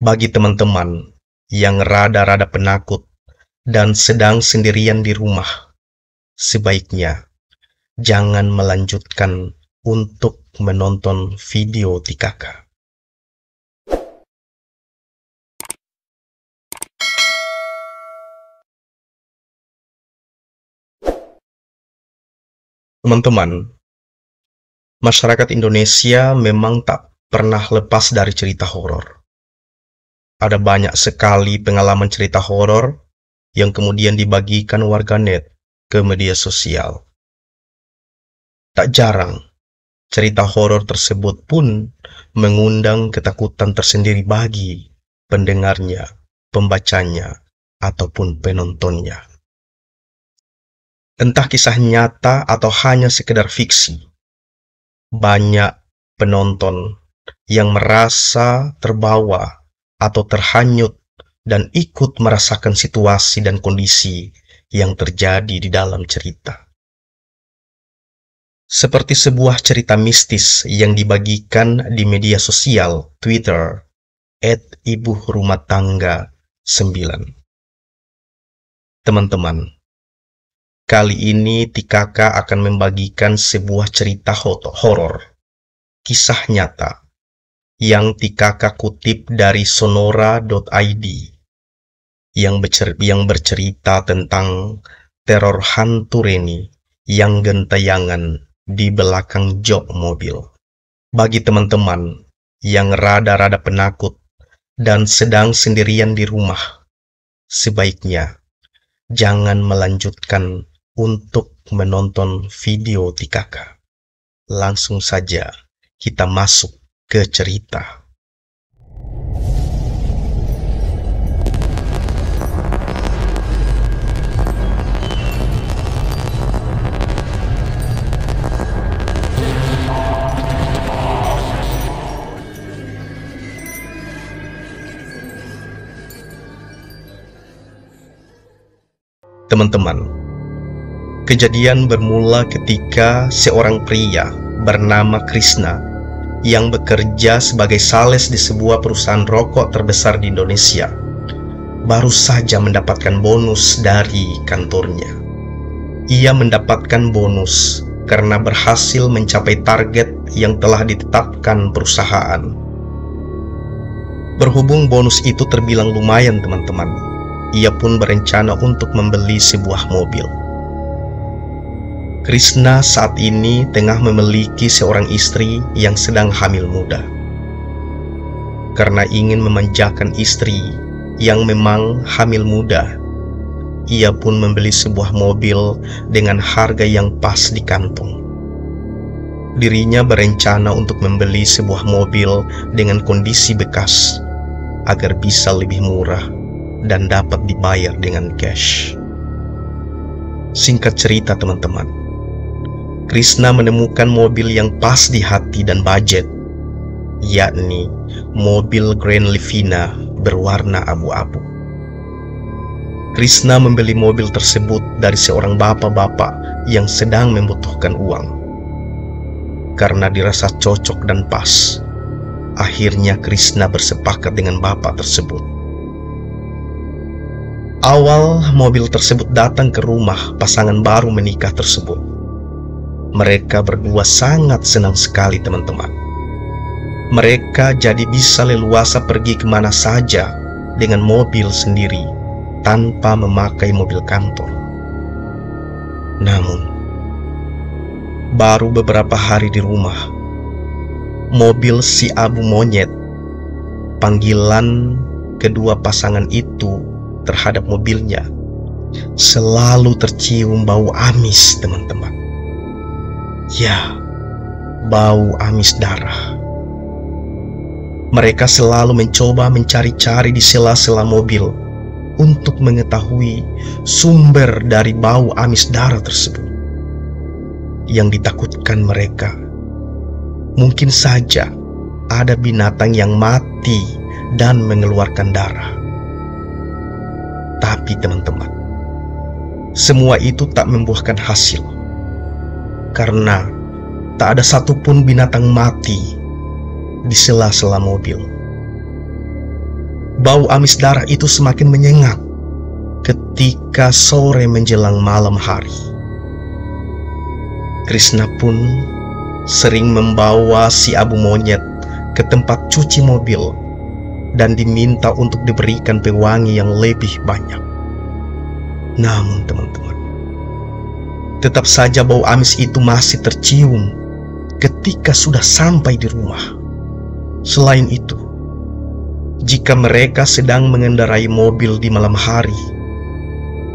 Bagi teman-teman yang rada-rada penakut dan sedang sendirian di rumah, sebaiknya jangan melanjutkan untuk menonton video TikK. Teman-teman, masyarakat Indonesia memang tak pernah lepas dari cerita horor. Ada banyak sekali pengalaman cerita horor yang kemudian dibagikan warganet ke media sosial. Tak jarang, cerita horor tersebut pun mengundang ketakutan tersendiri bagi pendengarnya, pembacanya, ataupun penontonnya. Entah kisah nyata atau hanya sekedar fiksi, banyak penonton yang merasa terbawa atau terhanyut dan ikut merasakan situasi dan kondisi yang terjadi di dalam cerita. Seperti sebuah cerita mistis yang dibagikan di media sosial Twitter @iburumah-tangga9. Teman-teman, kali ini TikK akan membagikan sebuah cerita horor, kisah nyata, yang TikK kutip dari sonora.id, yang bercerita tentang teror hantu Reni yang gentayangan di belakang jok mobil. Bagi teman-teman yang rada-rada penakut dan sedang sendirian di rumah, sebaiknya jangan melanjutkan untuk menonton video TikK. Langsung saja kita masuk ke cerita. Teman-teman, kejadian bermula ketika seorang pria bernama Krishna yang bekerja sebagai sales di sebuah perusahaan rokok terbesar di Indonesia baru saja mendapatkan bonus dari kantornya. Ia mendapatkan bonus karena berhasil mencapai target yang telah ditetapkan perusahaan. Berhubung bonus itu terbilang lumayan, teman-teman, ia pun berencana untuk membeli sebuah mobil. Krishna saat ini tengah memiliki seorang istri yang sedang hamil muda. Karena ingin memanjakan istri yang memang hamil muda, ia pun membeli sebuah mobil dengan harga yang pas di kantong. Dirinya berencana untuk membeli sebuah mobil dengan kondisi bekas agar bisa lebih murah dan dapat dibayar dengan cash. Singkat cerita, teman-teman, Krishna menemukan mobil yang pas di hati dan budget, yakni mobil Grand Livina berwarna abu-abu. Krishna membeli mobil tersebut dari seorang bapak-bapak yang sedang membutuhkan uang. Karena dirasa cocok dan pas, akhirnya Krishna bersepakat dengan bapak tersebut. Awal mobil tersebut datang ke rumah pasangan baru menikah tersebut. Mereka berdua sangat senang sekali, teman-teman. Mereka jadi bisa leluasa pergi kemana saja dengan mobil sendiri tanpa memakai mobil kantor. Namun, baru beberapa hari di rumah, mobil si Abu Monyet, panggilan kedua pasangan itu terhadap mobilnya, selalu tercium bau amis, teman-teman. Ya, bau amis darah. Mereka selalu mencoba mencari-cari di sela-sela mobil untuk mengetahui sumber dari bau amis darah tersebut. Yang ditakutkan mereka, mungkin saja ada binatang yang mati dan mengeluarkan darah. Tapi teman-teman, semua itu tak membuahkan hasil, karena tak ada satupun binatang mati di sela-sela mobil. Bau amis darah itu semakin menyengat ketika sore menjelang malam hari. Krishna pun sering membawa si Abu Monyet ke tempat cuci mobil dan diminta untuk diberikan pewangi yang lebih banyak. Namun teman-teman, tetap saja bau amis itu masih tercium ketika sudah sampai di rumah. Selain itu, jika mereka sedang mengendarai mobil di malam hari,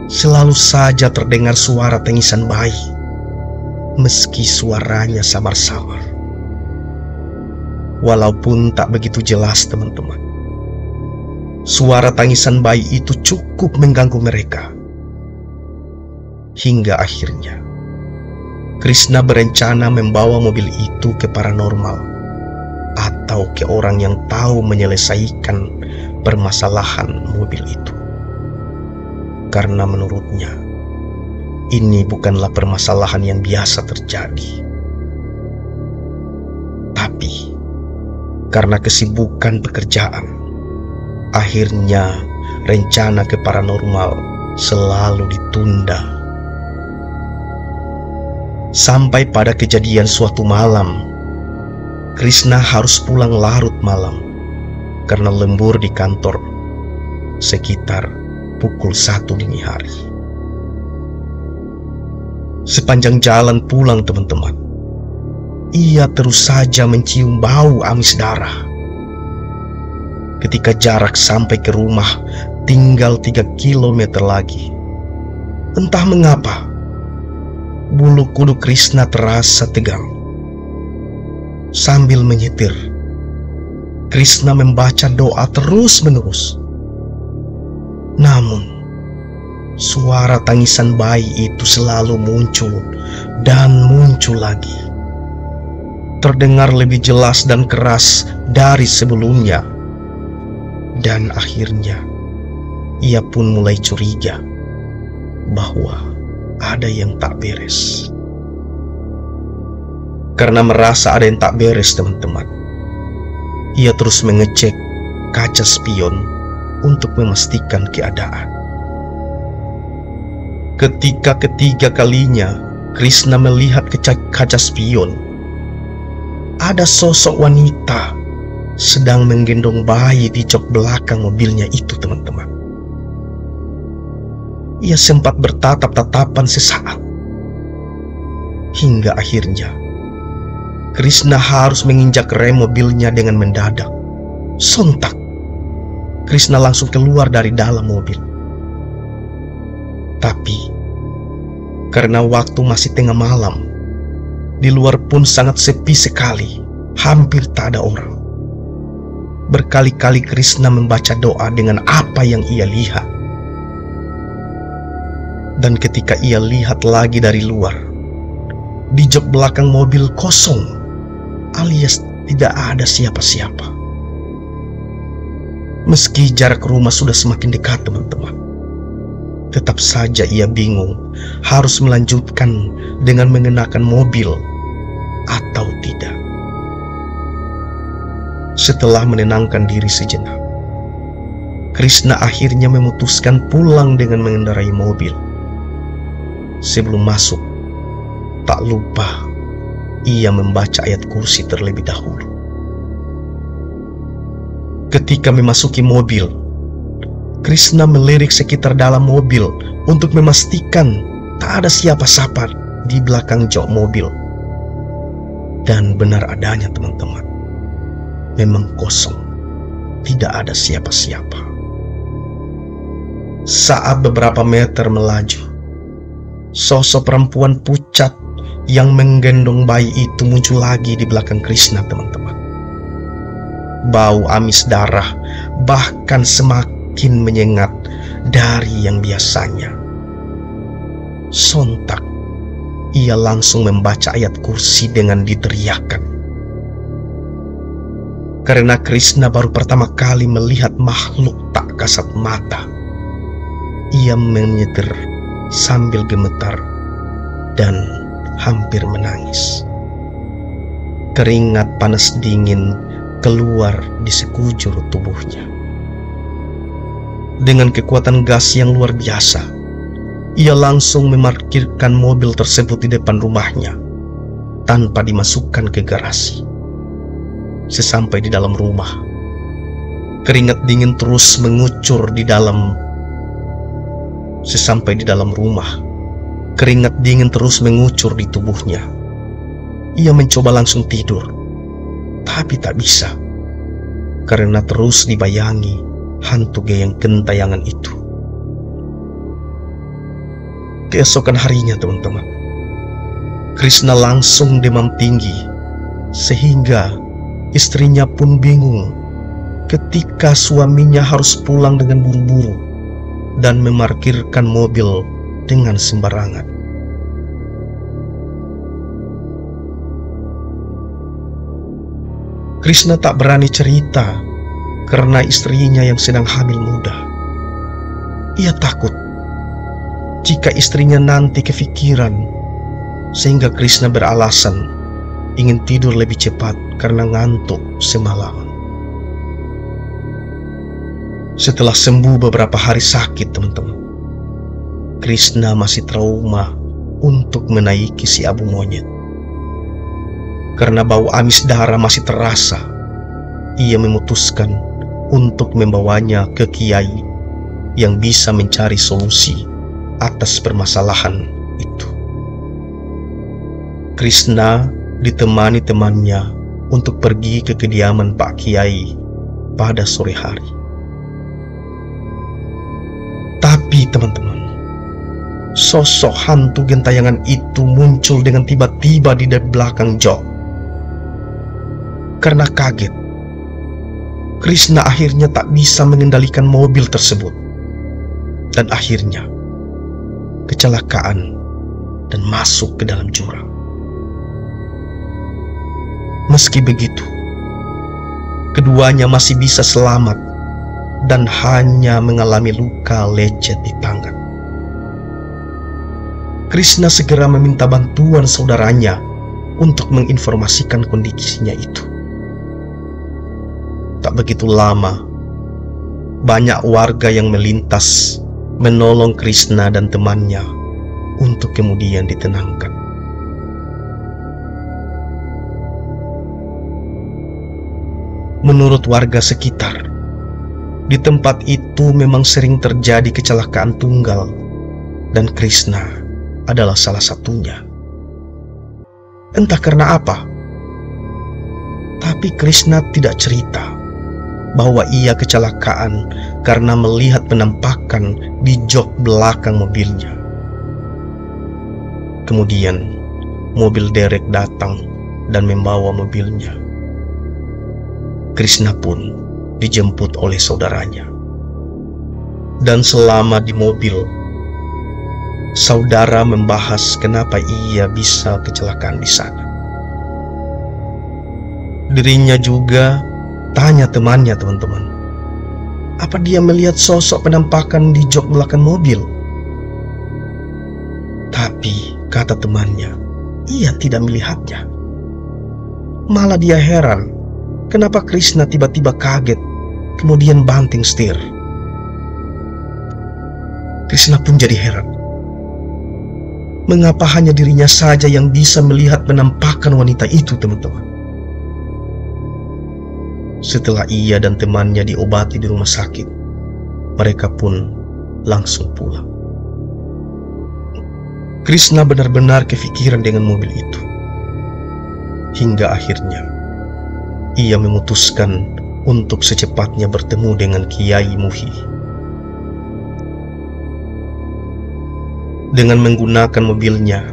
selalu saja terdengar suara tangisan bayi, meski suaranya samar-samar. Walaupun tak begitu jelas teman-teman, suara tangisan bayi itu cukup mengganggu mereka. Hingga akhirnya Krishna berencana membawa mobil itu ke paranormal atau ke orang yang tahu menyelesaikan permasalahan mobil itu. Karena menurutnya ini bukanlah permasalahan yang biasa terjadi. Tapi karena kesibukan pekerjaan, akhirnya rencana ke paranormal selalu ditunda. Sampai pada kejadian suatu malam, Krishna harus pulang larut malam karena lembur di kantor sekitar pukul 1 dini hari. Sepanjang jalan pulang teman-teman, ia terus saja mencium bau amis darah. Ketika jarak sampai ke rumah tinggal 3 kilometer lagi, entah mengapa bulu kuduk Krishna terasa tegang. Sambil menyetir, Krishna membaca doa terus-menerus. Namun, suara tangisan bayi itu selalu muncul dan muncul lagi. Terdengar lebih jelas dan keras dari sebelumnya. Dan akhirnya, ia pun mulai curiga bahwa ada yang tak beres. Karena merasa ada yang tak beres teman-teman, ia terus mengecek kaca spion untuk memastikan keadaan. Ketika ketiga kalinya Krishna melihat ke kaca spion, ada sosok wanita sedang menggendong bayi di jok belakang mobilnya itu teman-teman. Ia sempat bertatap-tatapan sesaat, hingga akhirnya Krishna harus menginjak rem mobilnya dengan mendadak. Sontak, Krishna langsung keluar dari dalam mobil. Tapi, karena waktu masih tengah malam, di luar pun sangat sepi sekali, hampir tak ada orang. Berkali-kali Krishna membaca doa dengan apa yang ia lihat. Dan ketika ia lihat lagi dari luar, di jok belakang mobil kosong, alias tidak ada siapa-siapa. Meski jarak rumah sudah semakin dekat teman-teman, tetap saja ia bingung harus melanjutkan dengan mengenakan mobil atau tidak. Setelah menenangkan diri sejenak, Krishna akhirnya memutuskan pulang dengan mengendarai mobil. Sebelum masuk, tak lupa ia membaca ayat kursi terlebih dahulu. Ketika memasuki mobil, Krishna melirik sekitar dalam mobil untuk memastikan tak ada siapa-siapa di belakang jok mobil. Dan benar adanya teman-teman, memang kosong, tidak ada siapa-siapa. Saat beberapa meter melaju, sosok perempuan pucat yang menggendong bayi itu muncul lagi di belakang Krishna teman-teman. Bau amis darah bahkan semakin menyengat dari yang biasanya. Sontak, ia langsung membaca ayat kursi dengan diteriakkan. Karena Krishna baru pertama kali melihat makhluk tak kasat mata, ia menyetir sambil gemetar dan hampir menangis. Keringat panas dingin keluar di sekujur tubuhnya. Dengan kekuatan gas yang luar biasa, ia langsung memarkirkan mobil tersebut di depan rumahnya tanpa dimasukkan ke garasi. Sesampai di dalam rumah, keringat dingin terus mengucur di dalam. Sesampai di dalam rumah, keringat dingin terus mengucur di tubuhnya. Ia mencoba langsung tidur, tapi tak bisa, karena terus dibayangi hantu gayeng gentayangan itu. Keesokan harinya, teman-teman, Krishna langsung demam tinggi, sehingga istrinya pun bingung ketika suaminya harus pulang dengan buru-buru dan memarkirkan mobil dengan sembarangan. Krishna tak berani cerita karena istrinya yang sedang hamil muda. Ia takut jika istrinya nanti kefikiran, sehingga Krishna beralasan ingin tidur lebih cepat karena ngantuk semalaman. Setelah sembuh beberapa hari sakit, teman-teman, Krishna masih trauma untuk menaiki si abu monyet. Karena bau amis darah masih terasa, ia memutuskan untuk membawanya ke kiai yang bisa mencari solusi atas permasalahan itu. Krishna ditemani temannya untuk pergi ke kediaman Pak Kiai pada sore hari. Tapi teman-teman, sosok hantu gentayangan itu muncul dengan tiba-tiba di belakang jok. Karena kaget, Krishna akhirnya tak bisa mengendalikan mobil tersebut, dan akhirnya kecelakaan dan masuk ke dalam jurang. Meski begitu, keduanya masih bisa selamat dan hanya mengalami luka lecet di tangan. Krishna segera meminta bantuan saudaranya untuk menginformasikan kondisinya itu. Tak begitu lama, banyak warga yang melintas menolong Krishna dan temannya untuk kemudian ditenangkan. Menurut warga sekitar, di tempat itu memang sering terjadi kecelakaan tunggal, dan Krishna adalah salah satunya. Entah karena apa, tapi Krishna tidak cerita bahwa ia kecelakaan karena melihat penampakan di jok belakang mobilnya. Kemudian mobil derek datang dan membawa mobilnya. Krishna pun dijemput oleh saudaranya. Dan selama di mobil, saudara membahas kenapa ia bisa kecelakaan di sana. Dirinya juga tanya temannya, teman-teman, apa dia melihat sosok penampakan di jok belakang mobil? Tapi kata temannya, ia tidak melihatnya. Malah dia heran, kenapa Krishna tiba-tiba kaget, kemudian banting setir. Krishna pun jadi heran, mengapa hanya dirinya saja yang bisa melihat penampakan wanita itu, teman-teman. Setelah ia dan temannya diobati di rumah sakit, mereka pun langsung pulang. Krishna benar-benar kepikiran dengan mobil itu. Hingga akhirnya, ia memutuskan untuk secepatnya bertemu dengan Kiai Muhi. Dengan menggunakan mobilnya,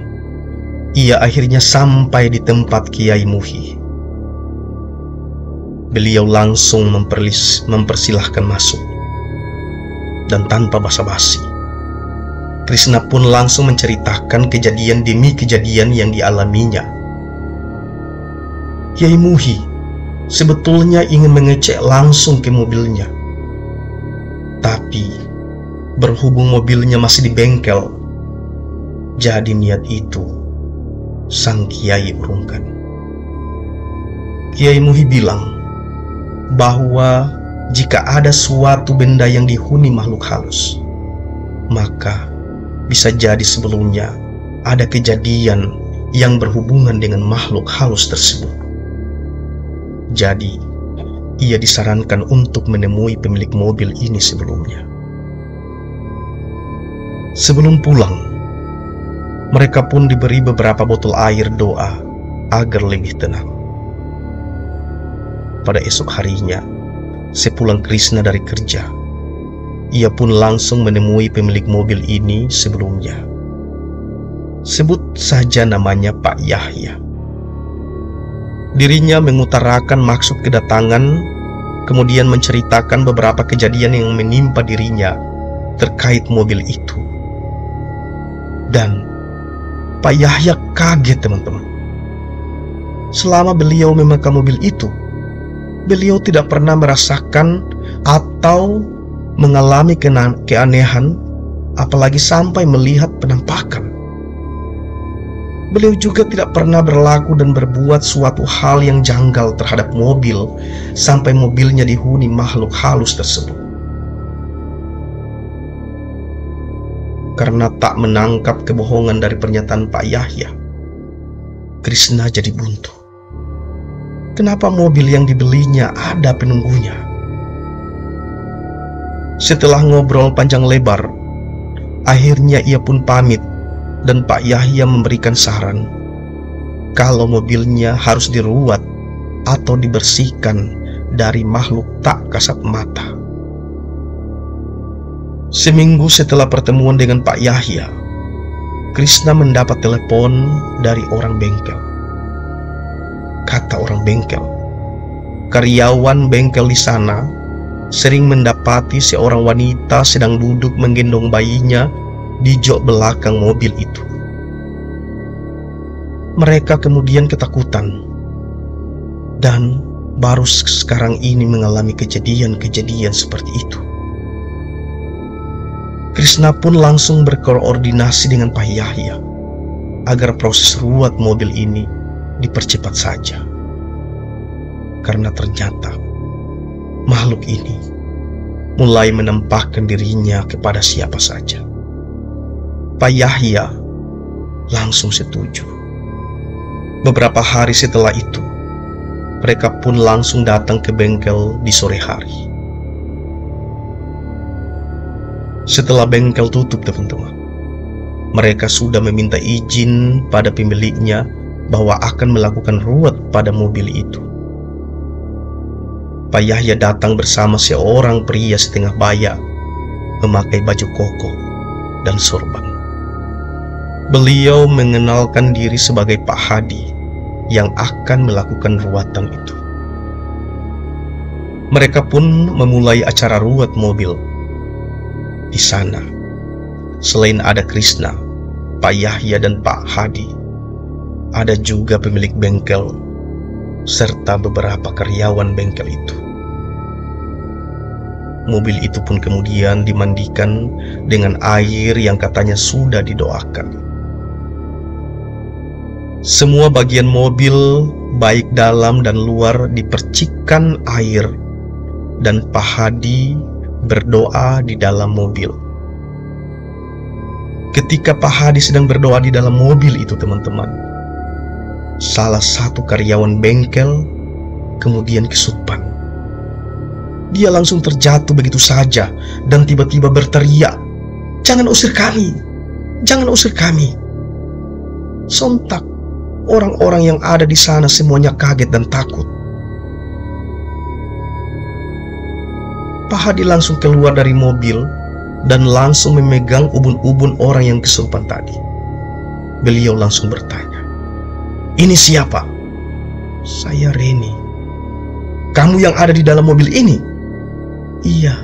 ia akhirnya sampai di tempat Kiai Muhi. Beliau langsung mempersilahkan masuk. Dan tanpa basa-basi, Krishna pun langsung menceritakan kejadian demi kejadian yang dialaminya. Kiai Muhi sebetulnya ingin mengecek langsung ke mobilnya. Tapi berhubung mobilnya masih di bengkel, jadi niat itu sang Kiai urungkan. Kiai Muhi bilang bahwa jika ada suatu benda yang dihuni makhluk halus, maka bisa jadi sebelumnya ada kejadian yang berhubungan dengan makhluk halus tersebut. Jadi, ia disarankan untuk menemui pemilik mobil ini sebelumnya. Sebelum pulang, mereka pun diberi beberapa botol air doa agar lebih tenang. Pada esok harinya, sepulang Krishna dari kerja, ia pun langsung menemui pemilik mobil ini sebelumnya. Sebut saja namanya Pak Yahya. Dirinya mengutarakan maksud kedatangan, kemudian menceritakan beberapa kejadian yang menimpa dirinya terkait mobil itu. Dan Pak Yahya kaget, teman-teman. Selama beliau memakai mobil itu, beliau tidak pernah merasakan atau mengalami keanehan, apalagi sampai melihat penampakan. Beliau juga tidak pernah berlaku dan berbuat suatu hal yang janggal terhadap mobil sampai mobilnya dihuni makhluk halus tersebut. Karena tak menangkap kebohongan dari pernyataan Pak Yahya, Krishna jadi buntu. Kenapa mobil yang dibelinya ada penunggunya? Setelah ngobrol panjang lebar, akhirnya ia pun pamit dan Pak Yahya memberikan saran kalau mobilnya harus diruat atau dibersihkan dari makhluk tak kasat mata. Seminggu setelah pertemuan dengan Pak Yahya, Krishna mendapat telepon dari orang bengkel. Kata orang bengkel, karyawan bengkel di sana sering mendapati seorang wanita sedang duduk menggendong bayinya di jok belakang mobil itu. Mereka kemudian ketakutan dan baru sekarang ini mengalami kejadian-kejadian seperti itu. Krishna pun langsung berkoordinasi dengan Pak Yahya agar proses ruat mobil ini dipercepat saja. Karena ternyata makhluk ini mulai menampakkan dirinya kepada siapa saja. Pak Yahya langsung setuju. Beberapa hari setelah itu, mereka pun langsung datang ke bengkel di sore hari. Setelah bengkel tutup, teman-teman, mereka sudah meminta izin pada pemiliknya bahwa akan melakukan ruat pada mobil itu. Pak Yahya datang bersama seorang pria setengah baya, memakai baju koko dan sorban. Beliau mengenalkan diri sebagai Pak Hadi yang akan melakukan ruatan itu. Mereka pun memulai acara ruat mobil. Di sana, selain ada Krishna, Pak Yahya dan Pak Hadi, ada juga pemilik bengkel serta beberapa karyawan bengkel itu. Mobil itu pun kemudian dimandikan dengan air yang katanya sudah didoakan. Semua bagian mobil, baik dalam dan luar, dipercikkan air, dan Pak Hadi berdoa di dalam mobil. Ketika Pak Hadi sedang berdoa di dalam mobil itu, teman-teman, salah satu karyawan bengkel kemudian kesurupan. Dia langsung terjatuh begitu saja dan tiba-tiba berteriak, "Jangan usir kami! Jangan usir kami!" Sontak orang-orang yang ada di sana semuanya kaget dan takut. Pak Hadi langsung keluar dari mobil dan langsung memegang ubun-ubun orang yang kesurupan tadi. Beliau langsung bertanya, "Ini siapa?" "Saya Reni." "Kamu yang ada di dalam mobil ini?" "Iya,"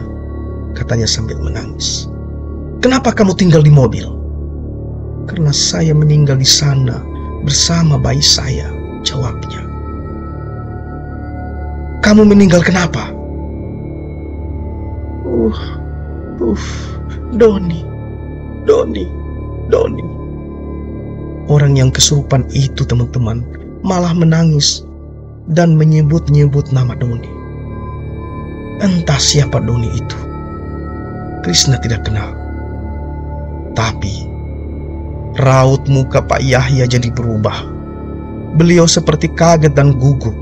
katanya sambil menangis. "Kenapa kamu tinggal di mobil?" "Karena saya meninggal di sana bersama bayi saya," jawabnya. "Kamu meninggal kenapa?" Doni. Orang yang kesurupan itu, teman-teman, malah menangis dan menyebut-nyebut nama Doni. Entah siapa Doni itu. Krishna tidak kenal. Tapi raut muka Pak Yahya jadi berubah. Beliau seperti kaget dan gugup.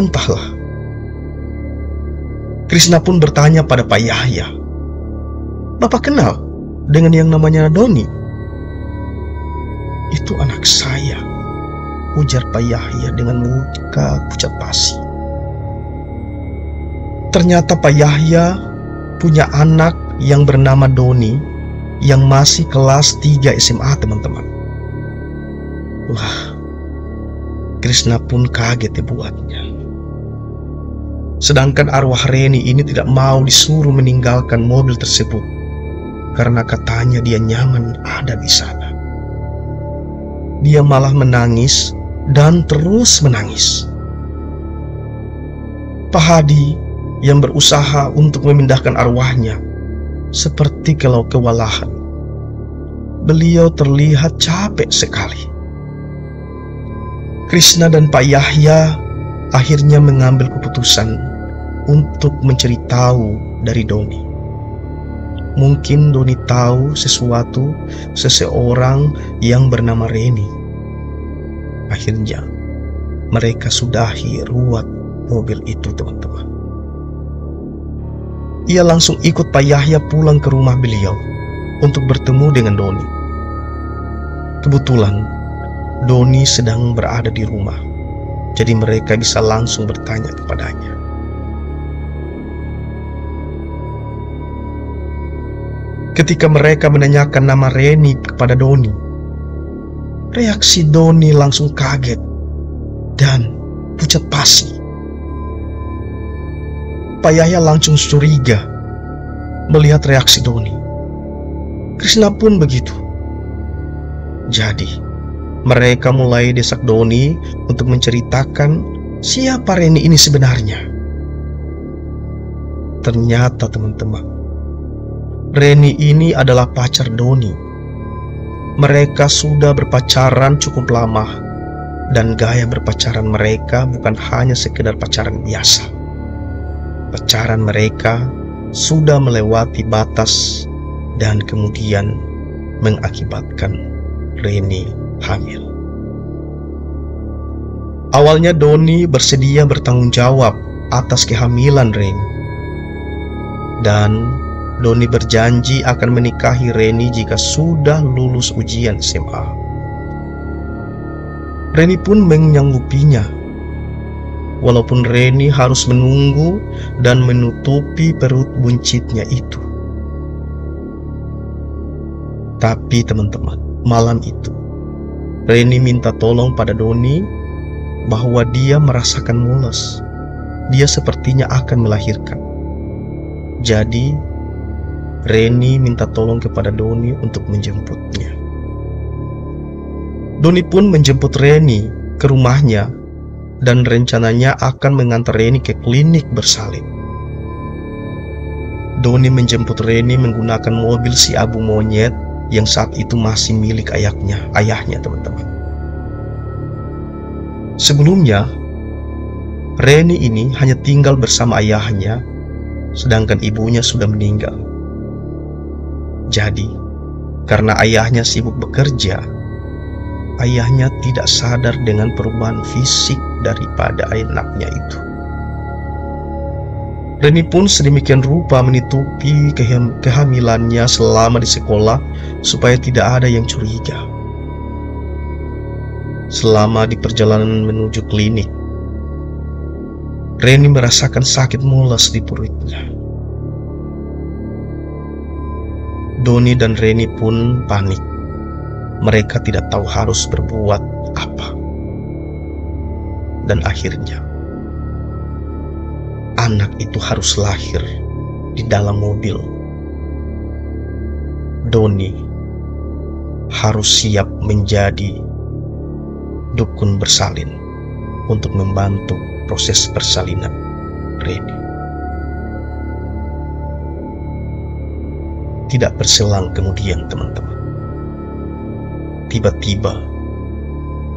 Entahlah. Krishna pun bertanya pada Pak Yahya, "Bapak kenal dengan yang namanya Doni?" "Itu anak saya," ujar Pak Yahya dengan muka pucat pasi. Ternyata Pak Yahya punya anak yang bernama Doni yang masih kelas 3 SMA, teman-teman. Wah, Krishna pun kaget dibuatnya. Sedangkan arwah Reni ini tidak mau disuruh meninggalkan mobil tersebut karena katanya dia nyaman ada di sana. Dia malah menangis dan terus menangis. Pak Hadi yang berusaha untuk memindahkan arwahnya seperti kalau kewalahan. Beliau terlihat capek sekali. Krishna dan Pak Yahya akhirnya mengambil keputusan untuk mencari tahu dari Doni. Mungkin Doni tahu seseorang yang bernama Reni. Akhirnya mereka sudahi ruat mobil itu, teman-teman. Ia langsung ikut Pak Yahya pulang ke rumah beliau untuk bertemu dengan Doni. Kebetulan Doni sedang berada di rumah, jadi mereka bisa langsung bertanya kepadanya. Ketika mereka menanyakan nama Reni kepada Doni, reaksi Doni langsung kaget dan pucat pasi. Pak Yahya langsung curiga melihat reaksi Doni. Krishna pun begitu. Jadi mereka mulai desak Doni untuk menceritakan siapa Reni ini sebenarnya. Ternyata, teman-teman, Reni ini adalah pacar Doni. Mereka sudah berpacaran cukup lama, dan gaya berpacaran mereka bukan hanya sekedar pacaran biasa. Pacaran mereka sudah melewati batas dan kemudian mengakibatkan Reni hamil. Awalnya Doni bersedia bertanggung jawab atas kehamilan Reni. Dan Doni berjanji akan menikahi Reni jika sudah lulus ujian SMA. Reni pun menyanggupinya, walaupun Reni harus menunggu dan menutupi perut buncitnya itu. Tapi teman-teman, malam itu Reni minta tolong pada Doni bahwa dia merasakan mules. Dia sepertinya akan melahirkan. Jadi Reni minta tolong kepada Doni untuk menjemputnya. Doni pun menjemput Reni ke rumahnya dan rencananya akan mengantar Reni ke klinik bersalin. Doni menjemput Reni menggunakan mobil si Abu Monyet yang saat itu masih milik ayahnya, teman-teman. Sebelumnya, Reni ini hanya tinggal bersama ayahnya, sedangkan ibunya sudah meninggal. Jadi, karena ayahnya sibuk bekerja, ayahnya tidak sadar dengan perubahan fisik daripada anaknya itu. Reni pun sedemikian rupa menutupi kehamilannya selama di sekolah supaya tidak ada yang curiga. Selama di perjalanan menuju klinik, Reni merasakan sakit mules di perutnya. Doni dan Reni pun panik. Mereka tidak tahu harus berbuat apa. Dan akhirnya anak itu harus lahir di dalam mobil. Doni harus siap menjadi dukun bersalin untuk membantu proses persalinan Reni. Tidak berselang kemudian, teman-teman, tiba-tiba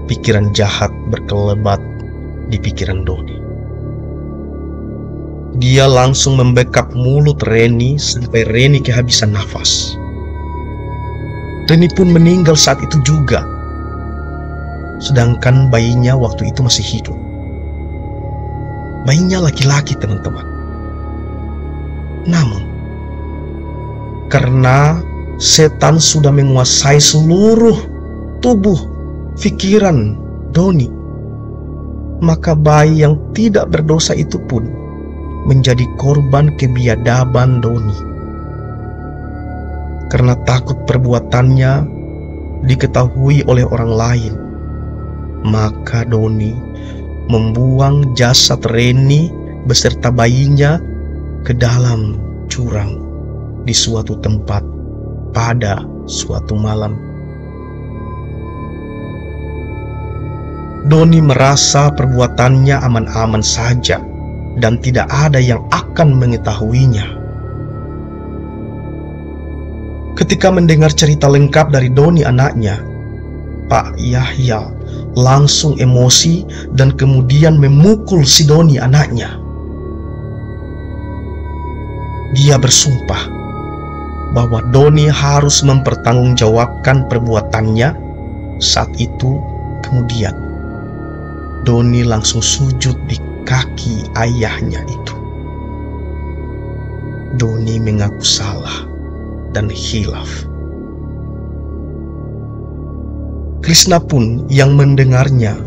pikiran jahat berkelebat di pikiran Doni. Dia langsung membekap mulut Reni sampai Reni kehabisan nafas. Reni pun meninggal saat itu juga, sedangkan bayinya waktu itu masih hidup. Bayinya laki-laki, teman-teman. Namun, karena setan sudah menguasai seluruh tubuh pikiran Doni, maka bayi yang tidak berdosa itu pun menjadi korban kebiadaban Doni. Karena takut perbuatannya diketahui oleh orang lain, maka Doni membuang jasad Reni beserta bayinya ke dalam jurang di suatu tempat pada suatu malam. Doni merasa perbuatannya aman-aman saja dan tidak ada yang akan mengetahuinya. Ketika mendengar cerita lengkap dari Doni anaknya, Pak Yahya langsung emosi dan kemudian memukul si Doni anaknya. Dia bersumpah bahwa Doni harus mempertanggungjawabkan perbuatannya. Saat itu kemudian Doni langsung sujud di kaki ayahnya itu. Doni mengaku salah dan khilaf. Krishna pun yang mendengarnya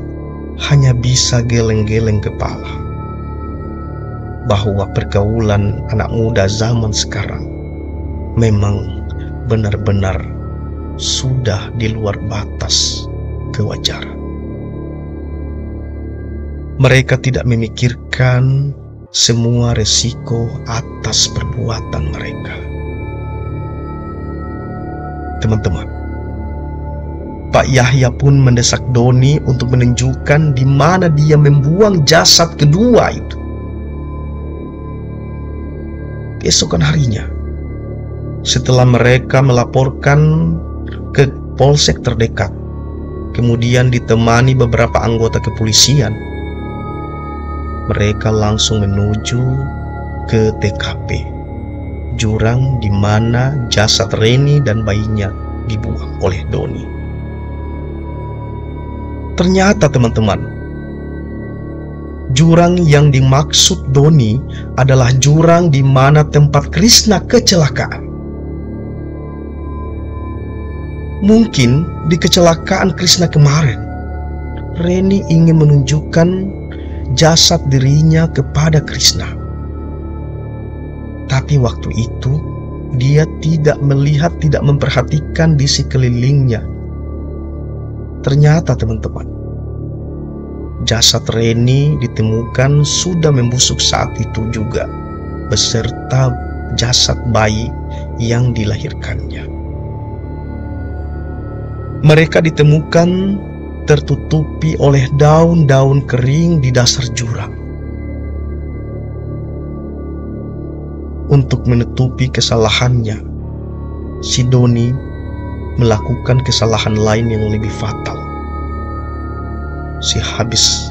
hanya bisa geleng-geleng kepala bahwa pergaulan anak muda zaman sekarang memang benar-benar sudah di luar batas kewajaran. Mereka tidak memikirkan semua resiko atas perbuatan mereka. Teman-teman, Pak Yahya pun mendesak Doni untuk menunjukkan di mana dia membuang jasad kedua itu. Keesokan harinya, setelah mereka melaporkan ke polsek terdekat, kemudian ditemani beberapa anggota kepolisian, mereka langsung menuju ke TKP, jurang di mana jasad Reni dan bayinya dibuang oleh Doni. Ternyata teman-teman, jurang yang dimaksud Doni adalah jurang di mana tempat Krishna kecelakaan. Mungkin di kecelakaan Krishna kemarin, Reni ingin menunjukkan jasad dirinya kepada Krishna. Tapi waktu itu dia tidak melihat, tidak memperhatikan di sekelilingnya. Ternyata teman-teman, jasad Reni ditemukan sudah membusuk saat itu juga, beserta jasad bayi yang dilahirkannya. Mereka ditemukan tertutupi oleh daun-daun kering di dasar jurang. Untuk menutupi kesalahannya, si Doni melakukan kesalahan lain yang lebih fatal. Si habis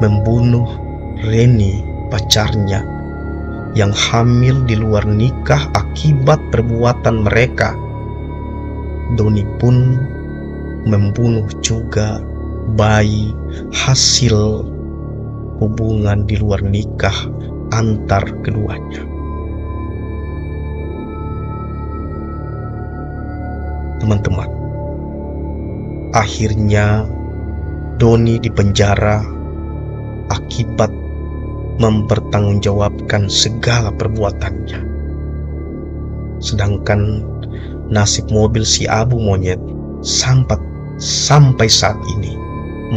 membunuh Reni, pacarnya, yang hamil di luar nikah akibat perbuatan mereka. Doni pun membunuh juga bayi hasil hubungan di luar nikah antar keduanya. Teman-teman, akhirnya Doni dipenjara akibat mempertanggungjawabkan segala perbuatannya. Sedangkan nasib mobil si Abu Monyet sampai saat ini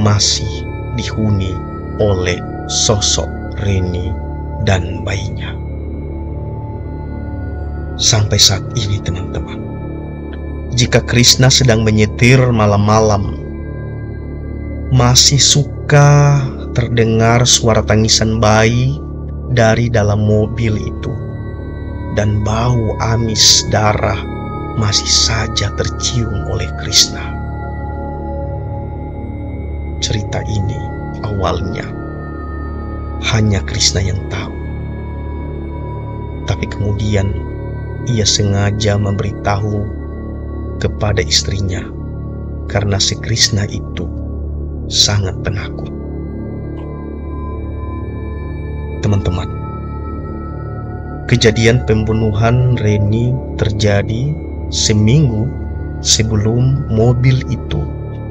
masih dihuni oleh sosok Reni dan bayinya. Sampai saat ini teman-teman, jika Krishna sedang menyetir malam-malam, masih suka terdengar suara tangisan bayi dari dalam mobil itu, dan bau amis darah masih saja tercium oleh Krishna. Cerita ini awalnya hanya Krishna yang tahu, Tapi kemudian ia sengaja memberitahu kepada istrinya karena si Krishna itu sangat penakut. Teman-teman, kejadian pembunuhan Reni terjadi seminggu sebelum mobil itu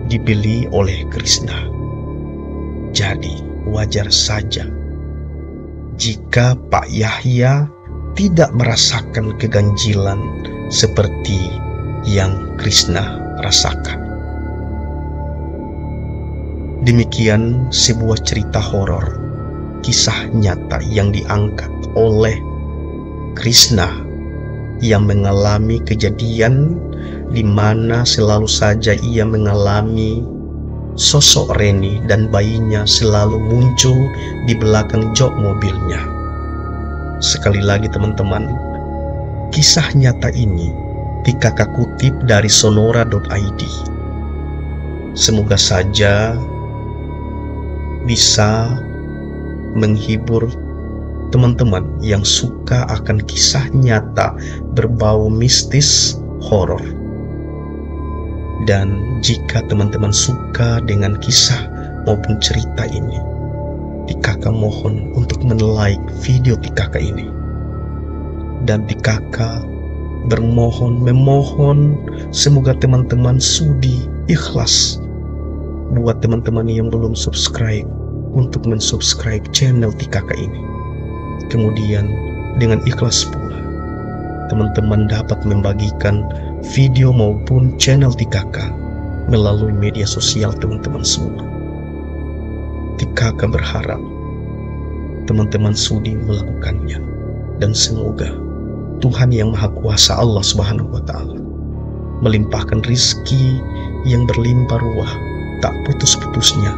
dibeli oleh Krishna. Jadi wajar saja jika Pak Yahya tidak merasakan keganjilan seperti yang Krishna rasakan. Demikian sebuah cerita horor, kisah nyata yang diangkat oleh Krishna yang mengalami kejadian di mana selalu saja ia mengalami sosok Reni dan bayinya selalu muncul di belakang jok mobilnya. Sekali lagi teman-teman, kisah nyata ini Kakak kutip dari sonora.id. Semoga saja bisa menghibur teman-teman yang suka akan kisah nyata berbau mistis horor. Dan jika teman-teman suka dengan kisah maupun cerita ini, Kakak mohon untuk men-like video Kakak ini. Dan Kakak memohon semoga teman-teman sudi ikhlas buat teman-teman yang belum subscribe untuk mensubscribe channel Kakak ini. Kemudian dengan ikhlas pula teman-teman dapat membagikan video maupun channel Kakak melalui media sosial teman-teman semua. Kakak berharap teman-teman sudi melakukannya, dan semoga Tuhan yang Maha Kuasa Allah Subhanahu wa Ta'ala melimpahkan rizki yang berlimpah ruah, tak putus-putusnya.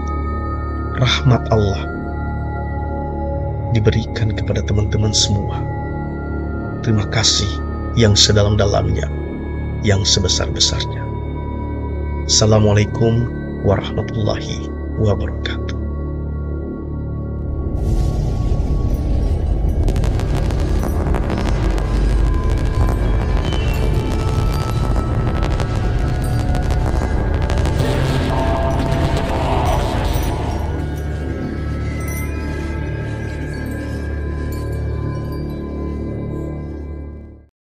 Rahmat Allah diberikan kepada teman-teman semua. Terima kasih yang sedalam-dalamnya, yang sebesar-besarnya. Assalamualaikum warahmatullahi wabarakatuh.